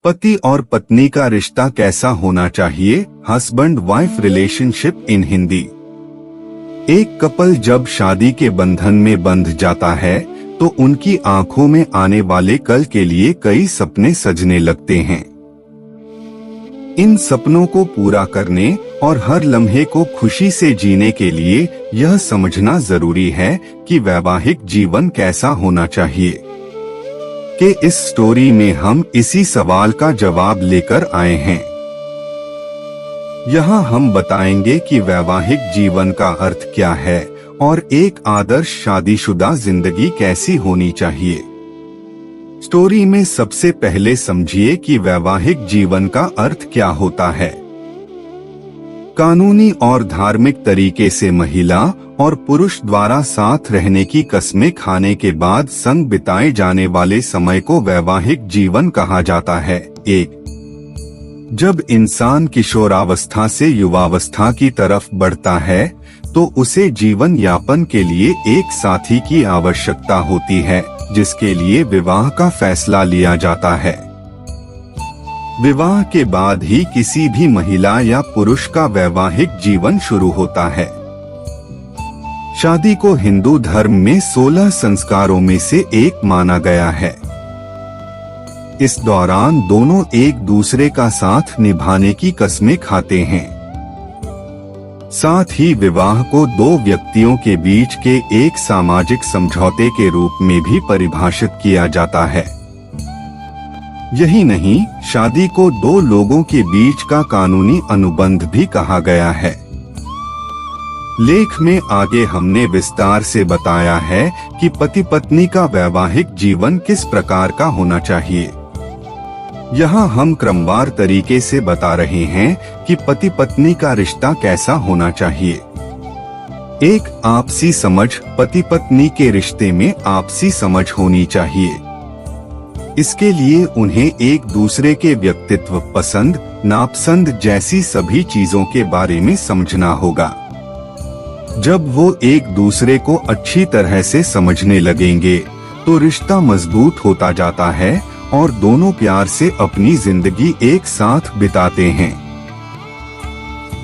पति और पत्नी का रिश्ता कैसा होना चाहिए? Husband wife relationship in Hindi. एक कपल जब शादी के बंधन में बंध जाता है तो उनकी आंखों में आने वाले कल के लिए कई सपने सजने लगते हैं। इन सपनों को पूरा करने और हर लम्हे को खुशी से जीने के लिए यह समझना जरूरी है कि वैवाहिक जीवन कैसा होना चाहिए। कि इस स्टोरी में हम इसी सवाल का जवाब लेकर आए हैं। यहाँ हम बताएंगे कि वैवाहिक जीवन का अर्थ क्या है और एक आदर्श शादीशुदा जिंदगी कैसी होनी चाहिए। स्टोरी में सबसे पहले समझिए कि वैवाहिक जीवन का अर्थ क्या होता है। कानूनी और धार्मिक तरीके से महिला और पुरुष द्वारा साथ रहने की कस्में खाने के बाद संग बिताए जाने वाले समय को वैवाहिक जीवन कहा जाता है। एक, जब इंसान किशोरावस्था से युवावस्था की तरफ बढ़ता है तो उसे जीवन यापन के लिए एक साथी की आवश्यकता होती है, जिसके लिए विवाह का फैसला लिया जाता है। विवाह के बाद ही किसी भी महिला या पुरुष का वैवाहिक जीवन शुरू होता है। शादी को हिंदू धर्म में 16 संस्कारों में से एक माना गया है। इस दौरान दोनों एक दूसरे का साथ निभाने की कस्में खाते हैं। साथ ही विवाह को दो व्यक्तियों के बीच के एक सामाजिक समझौते के रूप में भी परिभाषित किया जाता है। यही नहीं, शादी को दो लोगों के बीच का कानूनी अनुबंध भी कहा गया है। लेख में आगे हमने विस्तार से बताया है कि पति पत्नी का वैवाहिक जीवन किस प्रकार का होना चाहिए। यहाँ हम क्रमवार तरीके से बता रहे हैं कि पति पत्नी का रिश्ता कैसा होना चाहिए। एक, आपसी समझ। पति पत्नी के रिश्ते में आपसी समझ होनी चाहिए। इसके लिए उन्हें एक दूसरे के व्यक्तित्व, पसंद नापसंद जैसी सभी चीजों के बारे में समझना होगा। जब वो एक दूसरे को अच्छी तरह से समझने लगेंगे तो रिश्ता मजबूत होता जाता है और दोनों प्यार से अपनी जिंदगी एक साथ बिताते हैं।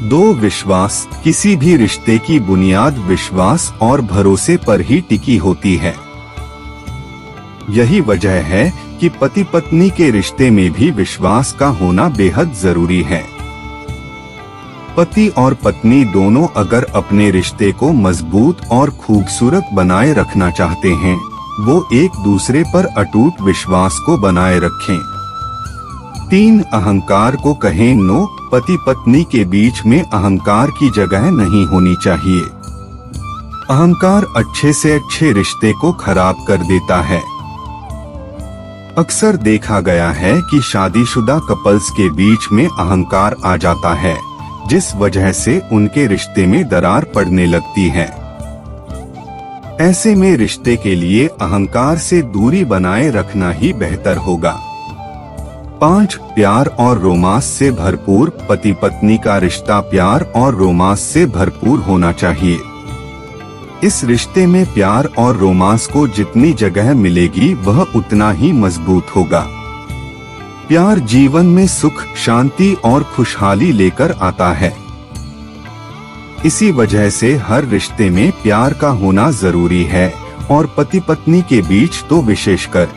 2, विश्वास। किसी भी रिश्ते की बुनियाद विश्वास और भरोसे पर ही टिकी होती है। यही वजह है कि पति पत्नी के रिश्ते में भी विश्वास का होना बेहद जरूरी है। पति और पत्नी दोनों अगर अपने रिश्ते को मजबूत और खूबसूरत बनाए रखना चाहते हैं, वो एक दूसरे पर अटूट विश्वास को बनाए रखें। 3, अहंकार को कहें नो। पति पत्नी के बीच में अहंकार की जगह नहीं होनी चाहिए। अहंकार अच्छे से अच्छे रिश्ते को खराब कर देता है। अक्सर देखा गया है कि शादीशुदा कपल्स के बीच में अहंकार आ जाता है, जिस वजह से उनके रिश्ते में दरार पड़ने लगती है। ऐसे में रिश्ते के लिए अहंकार से दूरी बनाए रखना ही बेहतर होगा। 5, प्यार और रोमांस से भरपूर। पति पत्नी का रिश्ता प्यार और रोमांस से भरपूर होना चाहिए। इस रिश्ते में प्यार और रोमांस को जितनी जगह मिलेगी वह उतना ही मजबूत होगा। प्यार जीवन में सुख, शांति और खुशहाली लेकर आता है। इसी वजह से हर रिश्ते में प्यार का होना जरूरी है और पति पत्नी के बीच तो विशेषकर।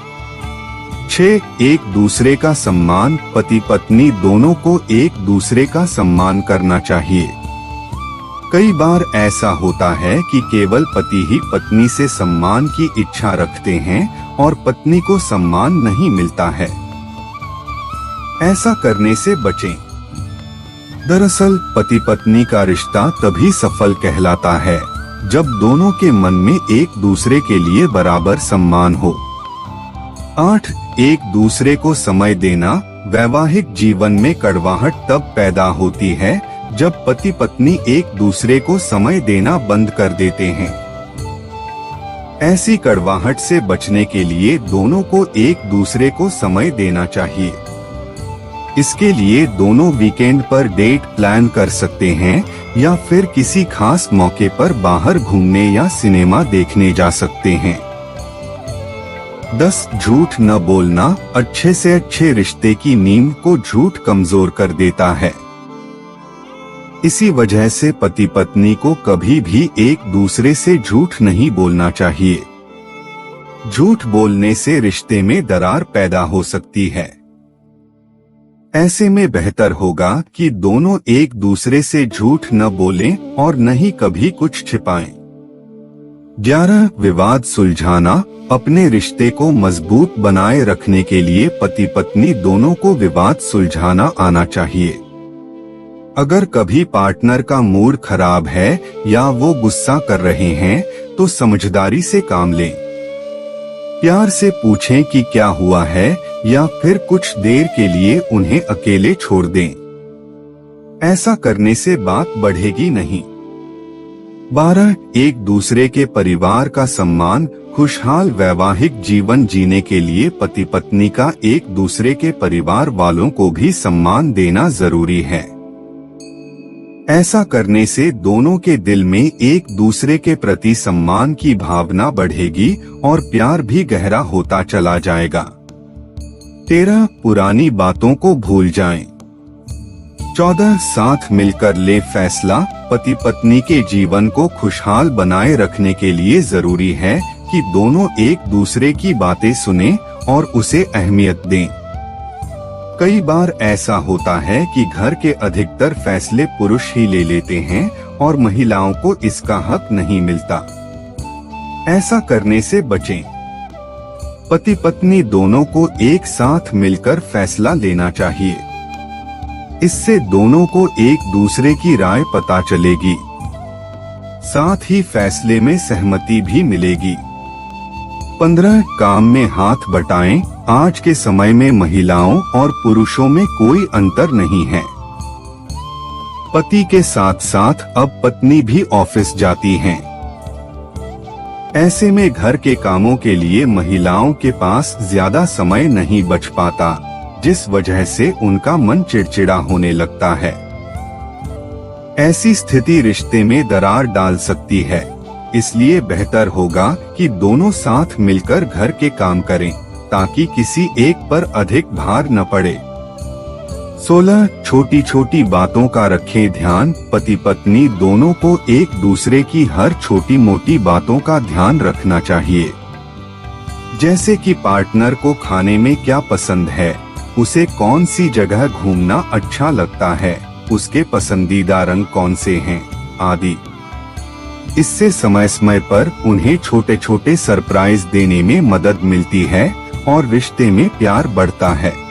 6, एक दूसरे का सम्मान। पति पत्नी दोनों को एक दूसरे का सम्मान करना चाहिए। कई बार ऐसा होता है कि केवल पति ही पत्नी से सम्मान की इच्छा रखते हैं और पत्नी को सम्मान नहीं मिलता है। ऐसा करने से बचें। दरअसल पति पत्नी का रिश्ता तभी सफल कहलाता है जब दोनों के मन में एक दूसरे के लिए बराबर सम्मान हो। 8, एक दूसरे को समय देना। वैवाहिक जीवन में कड़वाहट तब पैदा होती है जब पति पत्नी एक दूसरे को समय देना बंद कर देते हैं। ऐसी कड़वाहट से बचने के लिए दोनों को एक दूसरे को समय देना चाहिए। इसके लिए दोनों वीकेंड पर डेट प्लान कर सकते हैं या फिर किसी खास मौके पर बाहर घूमने या सिनेमा देखने जा सकते हैं। 10 झूठ न बोलना अच्छे से अच्छे रिश्ते की नींव को झूठ कमजोर कर देता है। इसी वजह से पति पत्नी को कभी भी एक दूसरे से झूठ नहीं बोलना चाहिए। झूठ बोलने से रिश्ते में दरार पैदा हो सकती है। ऐसे में बेहतर होगा कि दोनों एक दूसरे से झूठ न बोलें और न ही कभी कुछ छिपाएं। 11 विवाद सुलझाना अपने रिश्ते को मजबूत बनाए रखने के लिए पति पत्नी दोनों को विवाद सुलझाना आना चाहिए। अगर कभी पार्टनर का मूड खराब है या वो गुस्सा कर रहे हैं तो समझदारी से काम लें। प्यार से पूछें कि क्या हुआ है या फिर कुछ देर के लिए उन्हें अकेले छोड़ दें। ऐसा करने से बात बढ़ेगी नहीं। 12 एक दूसरे के परिवार का सम्मान खुशहाल वैवाहिक जीवन जीने के लिए पति पत्नी का एक दूसरे के परिवार वालों को भी सम्मान देना जरूरी है। ऐसा करने से दोनों के दिल में एक दूसरे के प्रति सम्मान की भावना बढ़ेगी और प्यार भी गहरा होता चला जाएगा। 13 पुरानी बातों को भूल जाएं। 14 साथ मिलकर ले फैसला पति पत्नी के जीवन को खुशहाल बनाए रखने के लिए जरूरी है कि दोनों एक दूसरे की बातें सुनें और उसे अहमियत दें। कई बार ऐसा होता है कि घर के अधिकतर फैसले पुरुष ही ले लेते हैं और महिलाओं को इसका हक नहीं मिलता। ऐसा करने से बचें। पति पत्नी दोनों को एक साथ मिलकर फैसला लेना चाहिए। इससे दोनों को एक दूसरे की राय पता चलेगी, साथ ही फैसले में सहमति भी मिलेगी। 15 काम में हाथ बटाएं। आज के समय में महिलाओं और पुरुषों में कोई अंतर नहीं है। पति के साथ साथ अब पत्नी भी ऑफिस जाती हैं। ऐसे में घर के कामों के लिए महिलाओं के पास ज्यादा समय नहीं बच पाता, जिस वजह से उनका मन चिड़चिड़ा होने लगता है। ऐसी स्थिति रिश्ते में दरार डाल सकती है। इसलिए बेहतर होगा कि दोनों साथ मिलकर घर के काम करें ताकि किसी एक पर अधिक भार न पड़े। 16 छोटी छोटी बातों का रखें ध्यान। पति पत्नी दोनों को एक दूसरे की हर छोटी मोटी बातों का ध्यान रखना चाहिए। जैसे कि पार्टनर को खाने में क्या पसंद है, उसे कौन सी जगह घूमना अच्छा लगता है, उसके पसंदीदा रंग कौन से हैं, आदि। इससे समय समय पर उन्हें छोटे छोटे सरप्राइज देने में मदद मिलती है और रिश्ते में प्यार बढ़ता है।